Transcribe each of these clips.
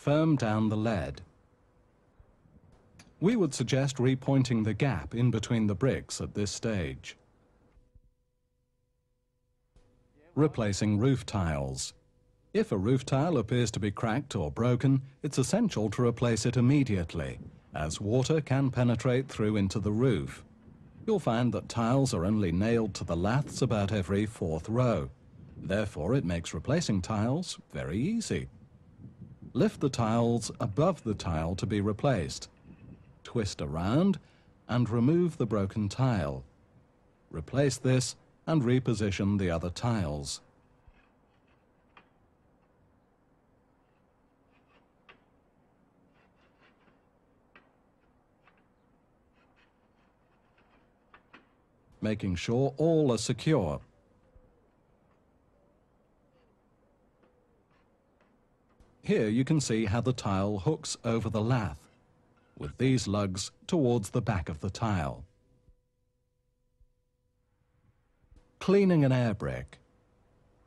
firm down the lead. We would suggest repointing the gap in between the bricks at this stage. Replacing roof tiles. If a roof tile appears to be cracked or broken, it's essential to replace it immediately, as water can penetrate through into the roof. You'll find that tiles are only nailed to the laths about every fourth row. Therefore, it makes replacing tiles very easy. Lift the tiles above the tile to be replaced. Twist around and remove the broken tile. Replace this and reposition the other tiles. Making sure all are secure. Here you can see how the tile hooks over the lath, with these lugs towards the back of the tile. Cleaning an air brick.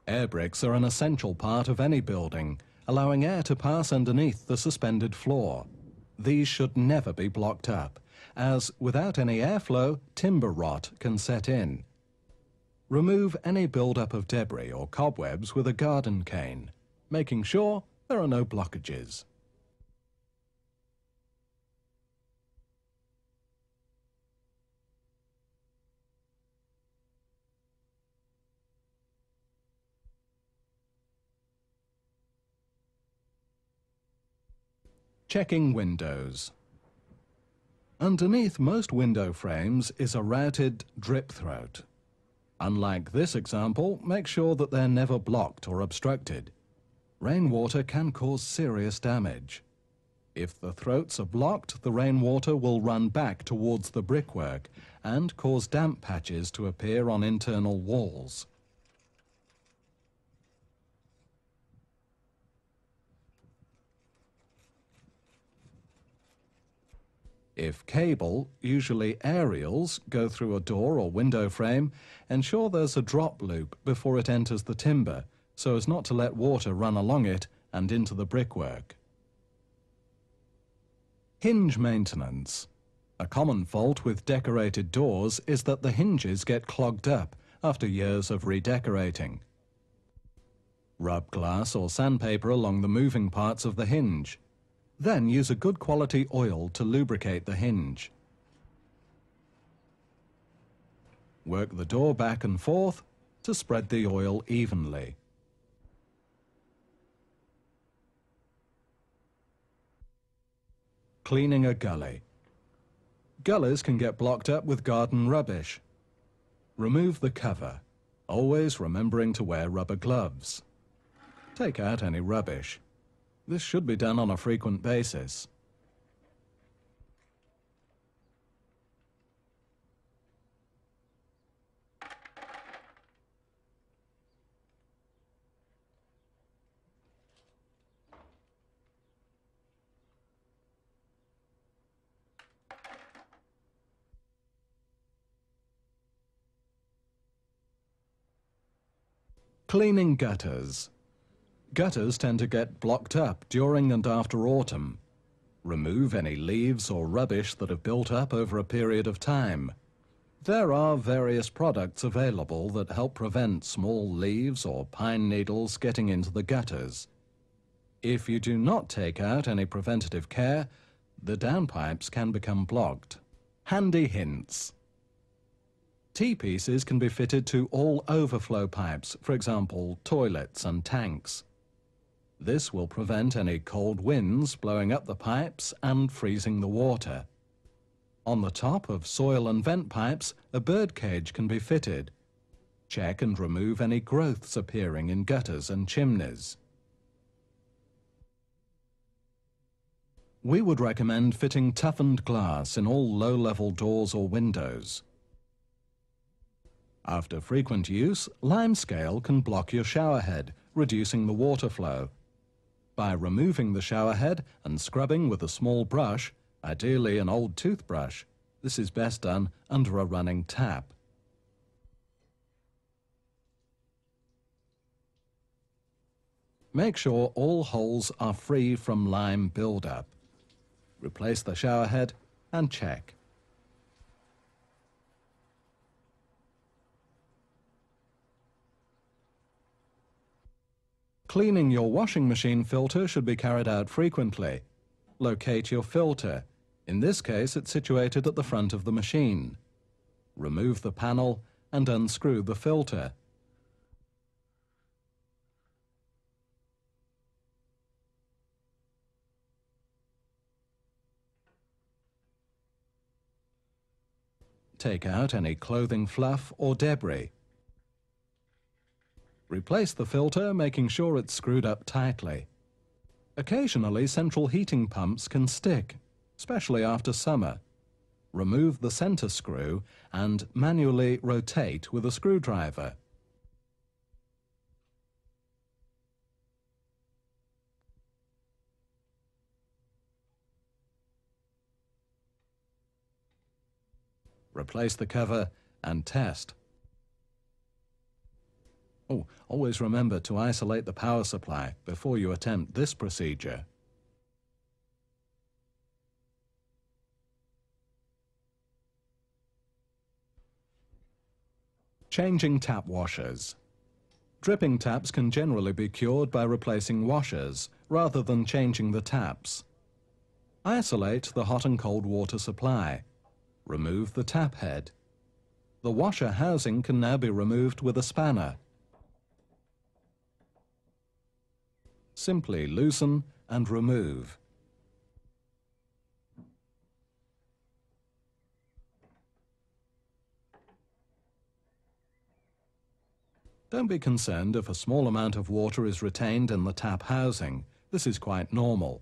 Air bricks are an essential part of any building, allowing air to pass underneath the suspended floor. These should never be blocked up, as without any airflow, timber rot can set in. Remove any build-up of debris or cobwebs with a garden cane, making sure there are no blockages. Checking windows. Underneath most window frames is a routed drip throat. Unlike this example, make sure that they're never blocked or obstructed. Rainwater can cause serious damage. If the throats are blocked, the rainwater will run back towards the brickwork and cause damp patches to appear on internal walls. If cable, usually aerials, go through a door or window frame, ensure there's a drop loop before it enters the timber, so as not to let water run along it and into the brickwork. Hinge maintenance. A common fault with decorated doors is that the hinges get clogged up after years of redecorating. Rub glass or sandpaper along the moving parts of the hinge. Then use a good quality oil to lubricate the hinge. Work the door back and forth to spread the oil evenly. Cleaning a gully. Gullies can get blocked up with garden rubbish. Remove the cover, always remembering to wear rubber gloves. Take out any rubbish. This should be done on a frequent basis. Cleaning gutters. Gutters tend to get blocked up during and after autumn. Remove any leaves or rubbish that have built up over a period of time. There are various products available that help prevent small leaves or pine needles getting into the gutters. If you do not take out any preventative care, the downpipes can become blocked. Handy hints. T-pieces can be fitted to all overflow pipes, for example, toilets and tanks. This will prevent any cold winds blowing up the pipes and freezing the water. On the top of soil and vent pipes, a bird cage can be fitted. Check and remove any growths appearing in gutters and chimneys. We would recommend fitting toughened glass in all low-level doors or windows. After frequent use, limescale can block your showerhead, reducing the water flow. By removing the showerhead and scrubbing with a small brush, ideally an old toothbrush, this is best done under a running tap. Make sure all holes are free from lime buildup. Replace the shower head and check. Cleaning your washing machine filter should be carried out frequently. Locate your filter. In this case, it's situated at the front of the machine. Remove the panel and unscrew the filter. Take out any clothing fluff or debris. Replace the filter, making sure it's screwed up tightly. Occasionally, central heating pumps can stick, especially after summer. Remove the center screw and manually rotate with a screwdriver. Replace the cover and test. Oh, always remember to isolate the power supply before you attempt this procedure. Changing tap washers. Dripping taps can generally be cured by replacing washers rather than changing the taps. Isolate the hot and cold water supply. Remove the tap head. The washer housing can now be removed with a spanner. Simply loosen and remove. Don't be concerned if a small amount of water is retained in the tap housing. This is quite normal.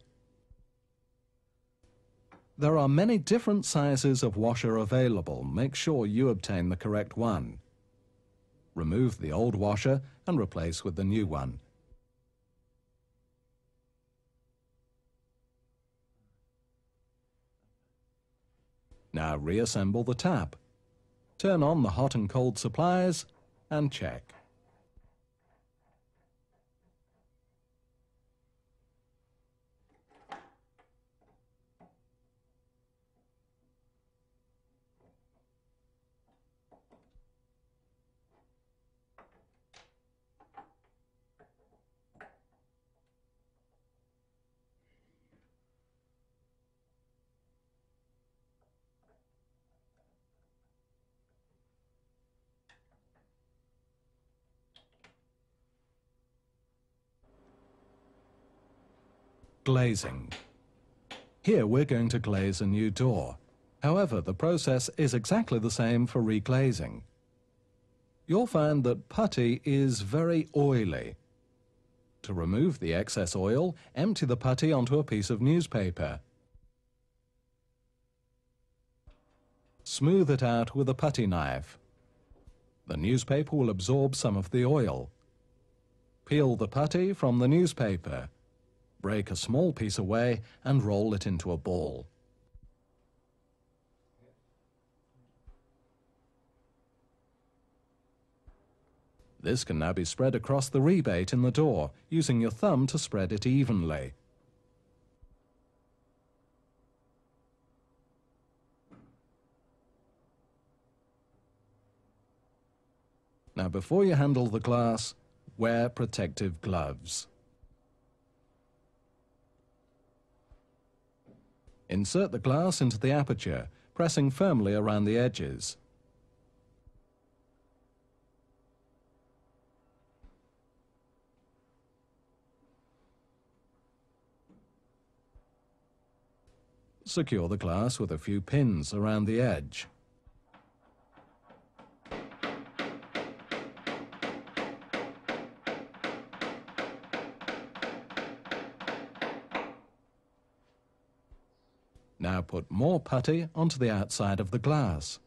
There are many different sizes of washer available. Make sure you obtain the correct one. Remove the old washer and replace with the new one. Now reassemble the tap. Turn on the hot and cold supplies and check. Glazing. Here we're going to glaze a new door. However, the process is exactly the same for reglazing. You'll find that putty is very oily. To remove the excess oil, empty the putty onto a piece of newspaper. Smooth it out with a putty knife. The newspaper will absorb some of the oil. Peel the putty from the newspaper. Break a small piece away and roll it into a ball. This can now be spread across the rebate in the door, using your thumb to spread it evenly. Now, before you handle the glass, wear protective gloves. Insert the glass into the aperture, pressing firmly around the edges. Secure the glass with a few pins around the edge. Now put more putty onto the outside of the glass.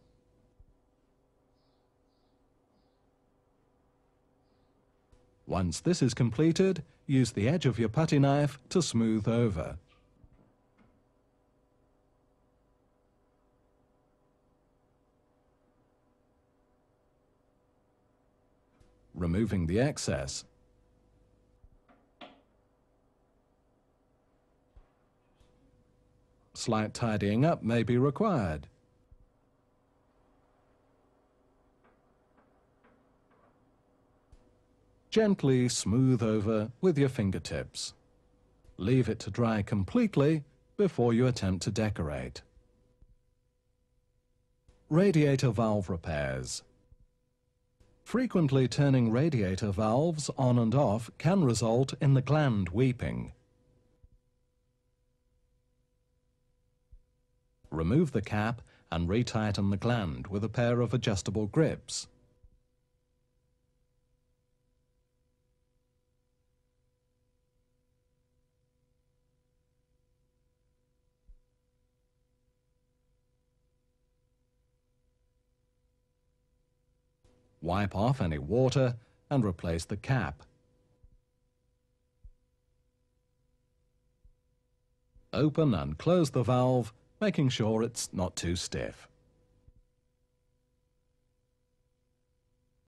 Once this is completed, use the edge of your putty knife to smooth over. Removing the excess. slight tidying up may be required. Gently smooth over with your fingertips. Leave it to dry completely before you attempt to decorate. Radiator valve repairs. Frequently turning radiator valves on and off can result in the gland weeping. Remove the cap and retighten the gland with a pair of adjustable grips. Wipe off any water and replace the cap. Open and close the valve, making sure it's not too stiff.